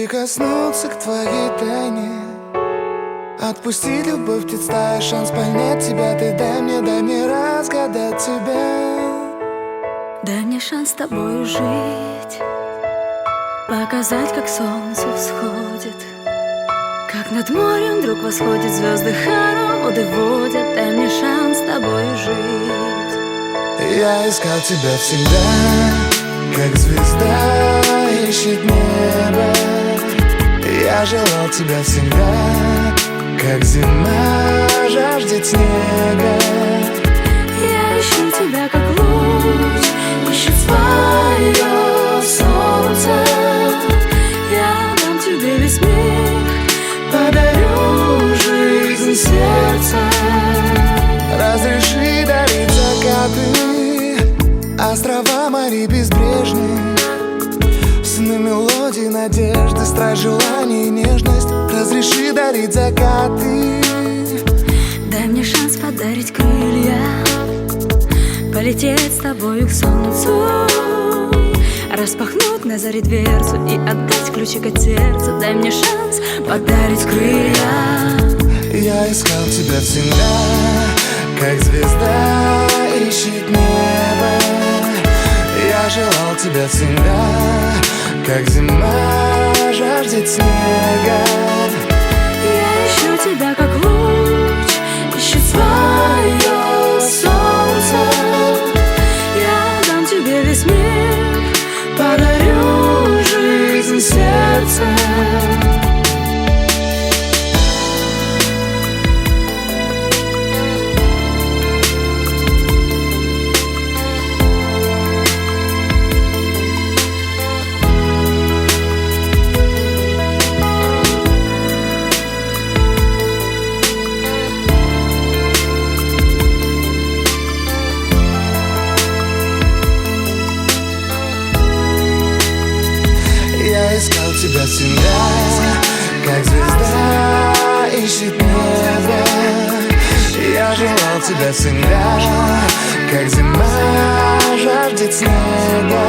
Прикоснуться к твоей тайне, отпусти любовь, представь шанс понять тебя. Ты дай мне разгадать тебя. Дай мне шанс с тобой жить, показать, как солнце всходит, как над морем вдруг восходит, звезды хороводы водят. Дай мне шанс с тобой жить. Я искал тебя всегда, как звезда ищет небо. Я желал тебя всегда, как зима жаждет снега. Я ищу тебя, как луч ищет свое солнце. Я дам тебе весь мир, подарю жизнь сердца. Разреши дарить закаты, острова, моря безбрежные, сны, мелодии, надежды, страсть, желание и нежность. Разреши дарить закаты. Дай мне шанс подарить крылья, полететь с тобою к солнцу, распахнуть на заре дверцу и отдать ключик от сердца. Дай мне шанс подарить крылья. Я искал тебя всегда, как звезда ищет небо. Я желал тебя всегда, как зима жаждет снега. Я ищу тебя, как луч ищет свое солнце. Я дам тебе весь мир, подарю жизнь сердца. Я искал тебя всегда, как звезда ищет небо. Я желал тебя всегда, как зима жаждет снега.